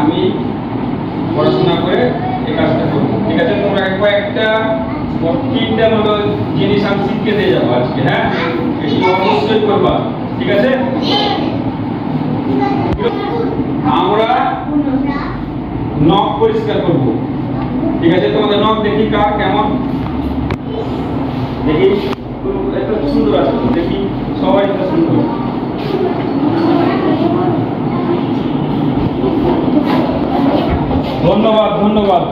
আমি পড়াশোনা করে এই কাজটা করবো। ঠিক আছে, তোমরা কয়েকটা 3টা মতো জিনিস আমি শিখিয়ে দিয়ে যাবো আজকে। হ্যাঁ, এগুলো অবশ্যই করবা। ঠিক আছে, আমরা নখ পরিষ্কার করব। ঠিক আছে, তোমাদের নখ দেখি কার কেমন, দেখি এত সুন্দর আছে, দেখি সবাই এত সুন্দর। ধন্যবাদ ধন্যবাদ।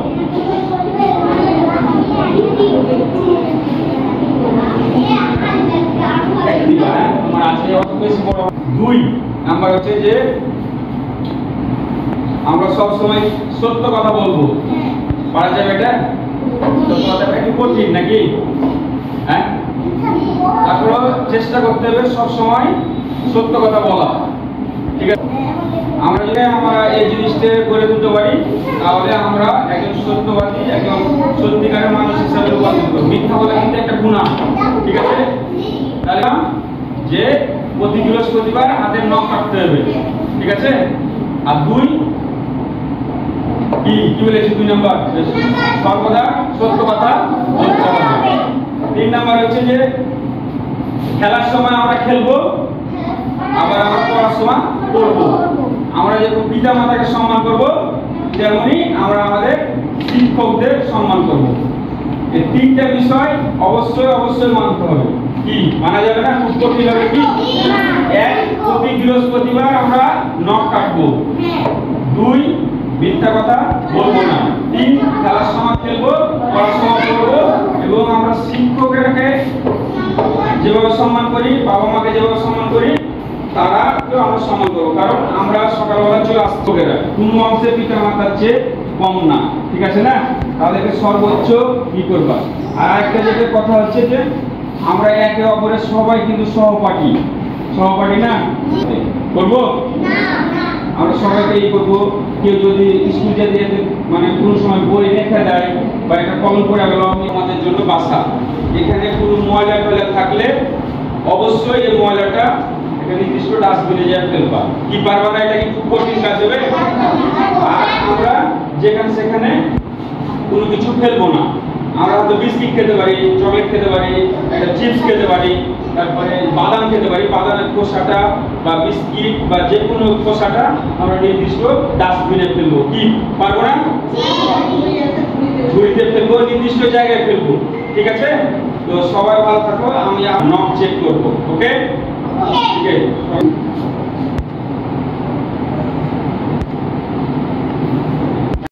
দুই নাম্বার হচ্ছে যে আমরা সব সময় সত্য কথা বলবো। পারা যাবে এটা? সত্য কথাটা একটু কঠিন নাকি? হ্যাঁ, তারপর চেষ্টা করতে হবে সব সময় সত্য কথা বলা। ঠিক আছে, আমরা যদি এই জিনিসটা করে তুলতে পারি তাহলে আমরা একজন সত্যবাদী, একজন সত্যিকারের মানুষ হিসাবে রূপান্তরিত হব। মিথ্যা বলা কিন্তু একটা গুনাহ। ঠিক আছে, তাহলে যে প্রতি বৃহস্পতিবার হাতের নখ কাটতে হবে। ঠিক আছে, আর দুই কি বলেছি? 2 নাম্বার সর্বদা সত্য কথা বলতে হবে। 3 নাম্বার হচ্ছে যে খেলার সময় আমরা খেলবো, আবার আমরা পড়ার সময় পড়বো। আমরা যেরকম পিতা মাতাকে সম্মান করব, তেমনি আমরা আমাদের শিক্ষকদের সম্মান করব। এই 3টা বিষয় অবশ্যই অবশ্যই মানতে হবে। কি মানা যাবে না? খুব কঠিন হবে। কি? 1, প্রতি বৃহস্পতিবার আমরা নখ কাটবো। 2, মিথ্যা কথা বলবো না। 3, খেলার সময় খেলবো, পড়াশোনা করবো, এবং আমরা শিক্ষককে যেভাবে সম্মান করি, বাবা মাকে যেভাবে সম্মান করি, তারাকেও আমরা সম্মান করবো। কারণ আমরা সকালবেলা চলে আসতে হবে, কোনো অংশে পিতা মাতার চেয়ে কম না। ঠিক আছে না? তাদেরকে সর্বোচ্চ কি করবা। আর একটা যেটা কথা হচ্ছে যে আমরা একে অপরের সবাই কিন্তু সহপাঠী না করবো। আমরা সবাইকে এই করবো। কেউ যদি স্কুল যেতে মানে কোনো সময় বই রেখে দেয় বা একটা কলম পড়ে গেল, আমাদের জন্য বাসা। এখানে কোনো ময়লা টয়লা থাকলে অবশ্যই এই ময়লাটা নির্দিষ্ট ডাস্টবিনে যা ফেলবা। কি পারবা না? এটা কি খুব কঠিন কাজ হবে? আর আমরা যেখানে সেখানে কোনো কিছু ফেলবো না। আমরা হয়তো বিস্কিট খেতে পারি, চকলেট খেতে পারি, একটা চিপস খেতে পারি, তারপরে বাদাম খেতে পারি। বাদামের খোসাটা বা বিস্কিট বা যে কোনো খোসাটা আমরা নির্দিষ্ট ডাস্টবিনে ফেলবো। কি পারবো না? ঝুড়িতে ফেলবো, নির্দিষ্ট জায়গায় ফেলবো। ঠিক আছে, তো সবাই ভালো থাকো। আমি নখ চেক করবো। ওকে, ঠিক আছে।